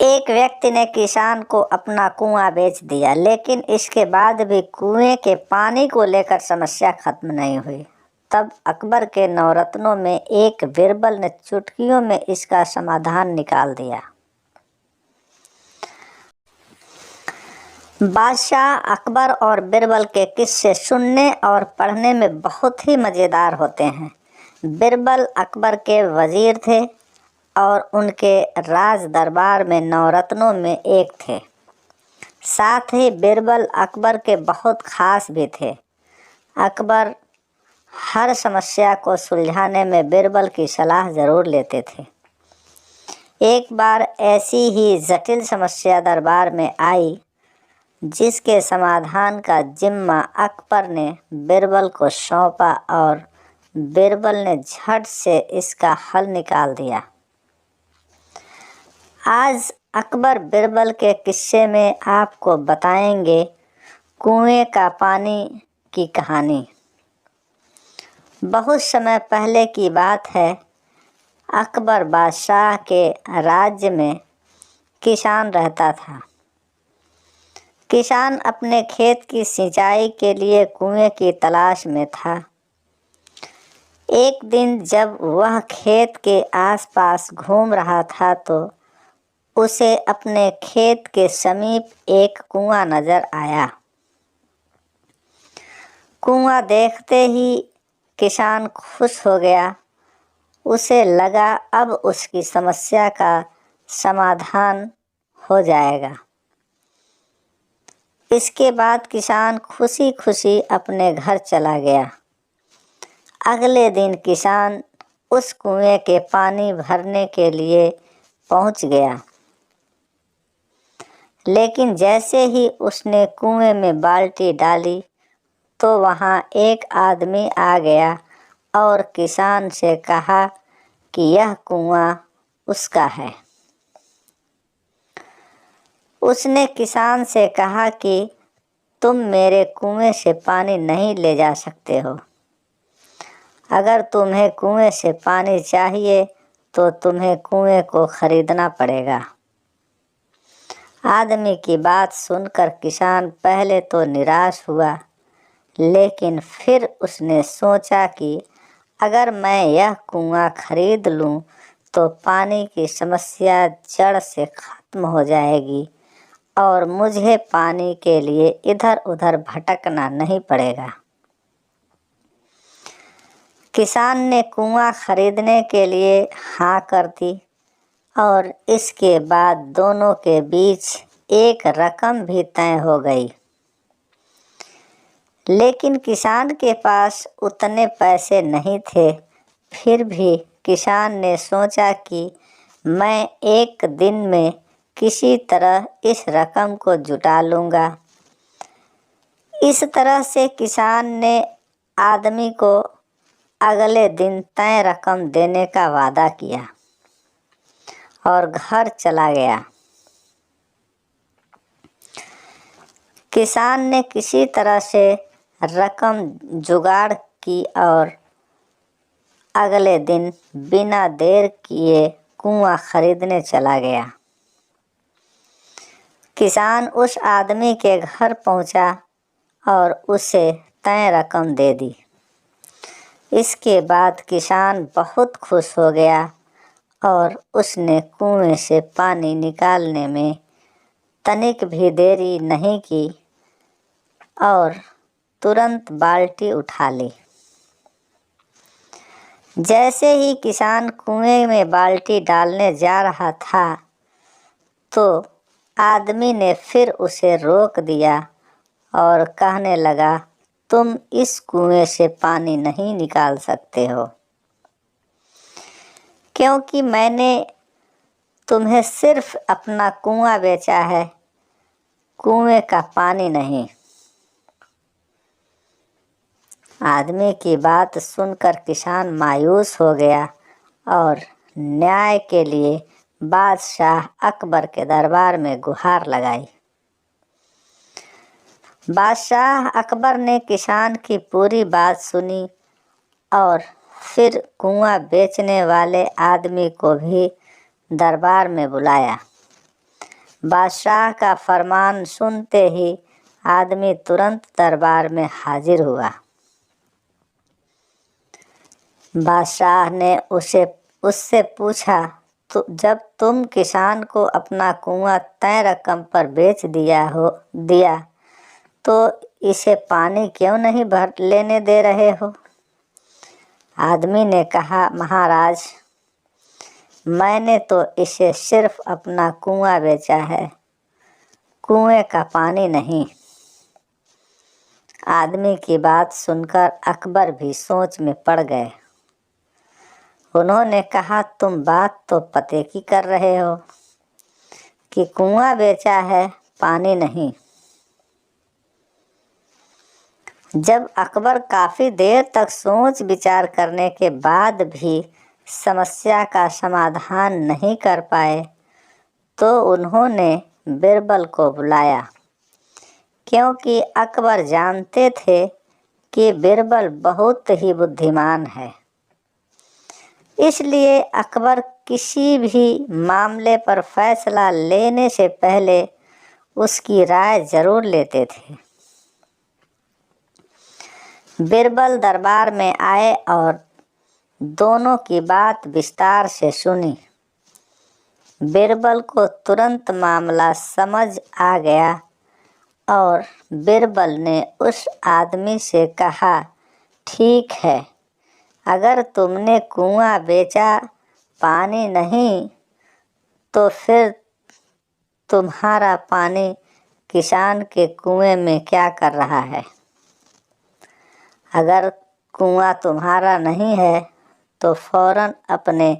एक व्यक्ति ने किसान को अपना कुआं बेच दिया, लेकिन इसके बाद भी कुएं के पानी को लेकर समस्या खत्म नहीं हुई। तब अकबर के नवरत्नों में एक बीरबल ने चुटकियों में इसका समाधान निकाल दिया। बादशाह अकबर और बीरबल के किस्से सुनने और पढ़ने में बहुत ही मज़ेदार होते हैं। बीरबल अकबर के वजीर थे और उनके राज दरबार में नवरत्नों में एक थे। साथ ही बीरबल अकबर के बहुत खास भी थे। अकबर हर समस्या को सुलझाने में बीरबल की सलाह ज़रूर लेते थे। एक बार ऐसी ही जटिल समस्या दरबार में आई, जिसके समाधान का जिम्मा अकबर ने बीरबल को सौंपा और बीरबल ने झट से इसका हल निकाल दिया। आज अकबर बीरबल के किस्से में आपको बताएंगे कुएं का पानी की कहानी। बहुत समय पहले की बात है। अकबर बादशाह के राज्य में किसान रहता था। किसान अपने खेत की सिंचाई के लिए कुएं की तलाश में था। एक दिन जब वह खेत के आसपास घूम रहा था तो उसे अपने खेत के समीप एक कुआं नजर आया। कुआं देखते ही किसान खुश हो गया। उसे लगा अब उसकी समस्या का समाधान हो जाएगा। इसके बाद किसान खुशी खुशी अपने घर चला गया। अगले दिन किसान उस कुएं के पानी भरने के लिए पहुंच गया, लेकिन जैसे ही उसने कुएं में बाल्टी डाली तो वहां एक आदमी आ गया और किसान से कहा कि यह कुआं उसका है। उसने किसान से कहा कि तुम मेरे कुएं से पानी नहीं ले जा सकते हो। अगर तुम्हें कुएं से पानी चाहिए तो तुम्हें कुएं को खरीदना पड़ेगा। आदमी की बात सुनकर किसान पहले तो निराश हुआ, लेकिन फिर उसने सोचा कि अगर मैं यह कुआं खरीद लूं तो पानी की समस्या जड़ से खत्म हो जाएगी और मुझे पानी के लिए इधर उधर भटकना नहीं पड़ेगा। किसान ने कुआं खरीदने के लिए हाँ कर दी और इसके बाद दोनों के बीच एक रकम भी तय हो गई। लेकिन किसान के पास उतने पैसे नहीं थे। फिर भी किसान ने सोचा कि मैं एक दिन में किसी तरह इस रकम को जुटा लूँगा। इस तरह से किसान ने आदमी को अगले दिन तय रकम देने का वादा किया और घर चला गया। किसान ने किसी तरह से रकम जुगाड़ की और अगले दिन बिना देर किए कुआं खरीदने चला गया। किसान उस आदमी के घर पहुंचा और उसे तय रकम दे दी। इसके बाद किसान बहुत खुश हो गया और उसने कुएं से पानी निकालने में तनिक भी देरी नहीं की और तुरंत बाल्टी उठा ली। जैसे ही किसान कुएं में बाल्टी डालने जा रहा था तो आदमी ने फिर उसे रोक दिया और कहने लगा, तुम इस कुएं से पानी नहीं निकाल सकते हो, क्योंकि मैंने तुम्हें सिर्फ अपना कुआं बेचा है, कुएं का पानी नहीं। आदमी की बात सुनकर किसान मायूस हो गया और न्याय के लिए बादशाह अकबर के दरबार में गुहार लगाई। बादशाह अकबर ने किसान की पूरी बात सुनी और फिर कुआं बेचने वाले आदमी को भी दरबार में बुलाया। बादशाह का फरमान सुनते ही आदमी तुरंत दरबार में हाजिर हुआ। बादशाह ने उससे पूछा, तो जब तुम किसान को अपना कुआं तय रकम पर बेच दिया तो इसे पानी क्यों नहीं भर लेने दे रहे हो? आदमी ने कहा, महाराज, मैंने तो इसे सिर्फ अपना कुआं बेचा है, कुएं का पानी नहीं। आदमी की बात सुनकर अकबर भी सोच में पड़ गए। उन्होंने कहा, तुम बात तो पते की कर रहे हो कि कुआं बेचा है, पानी नहीं। जब अकबर काफ़ी देर तक सोच विचार करने के बाद भी समस्या का समाधान नहीं कर पाए तो उन्होंने बिरबल को बुलाया, क्योंकि अकबर जानते थे कि बिरबल बहुत ही बुद्धिमान है। इसलिए अकबर किसी भी मामले पर फैसला लेने से पहले उसकी राय जरूर लेते थे। बिरबल दरबार में आए और दोनों की बात विस्तार से सुनी। बिरबल को तुरंत मामला समझ आ गया और बिरबल ने उस आदमी से कहा, ठीक है, अगर तुमने कुआं बेचा, पानी नहीं, तो फिर तुम्हारा पानी किसान के कुएं में क्या कर रहा है? अगर कुआं तुम्हारा नहीं है तो फौरन अपने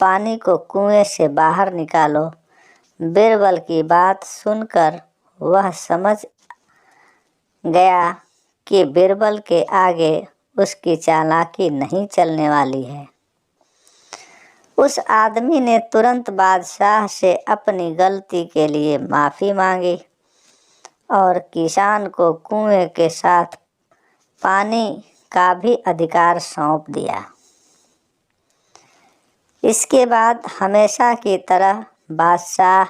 पानी को कुएं से बाहर निकालो। बिरबल की बात सुनकर वह समझ गया कि बिरबल के आगे उसकी चालाकी नहीं चलने वाली है। उस आदमी ने तुरंत बादशाह से अपनी गलती के लिए माफ़ी मांगी और किसान को कुएं के साथ पानी का भी अधिकार सौंप दिया। इसके बाद हमेशा की तरह बादशाह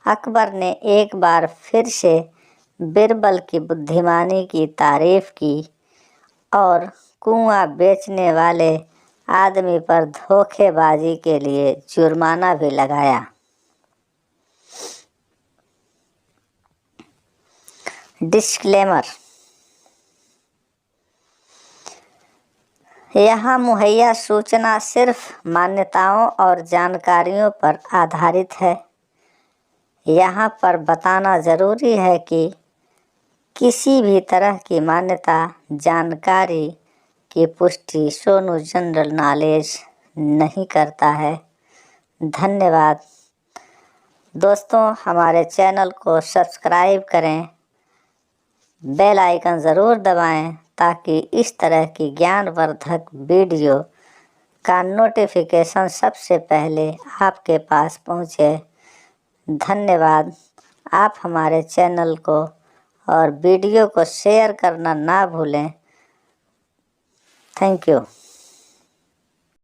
अकबर ने एक बार फिर से बिरबल की बुद्धिमानी की तारीफ की और कुआं बेचने वाले आदमी पर धोखेबाजी के लिए जुर्माना भी लगाया। डिस्क्लेमर: यहाँ मुहैया सूचना सिर्फ मान्यताओं और जानकारियों पर आधारित है। यहाँ पर बताना ज़रूरी है कि किसी भी तरह की मान्यता जानकारी की पुष्टि सोनू जनरल नॉलेज नहीं करता है। धन्यवाद दोस्तों, हमारे चैनल को सब्सक्राइब करें, बेल आइकन ज़रूर दबाएं ताकि इस तरह की ज्ञानवर्धक वीडियो का नोटिफिकेशन सबसे पहले आपके पास पहुंचे। धन्यवाद। आप हमारे चैनल को और वीडियो को शेयर करना ना भूलें। Thank you.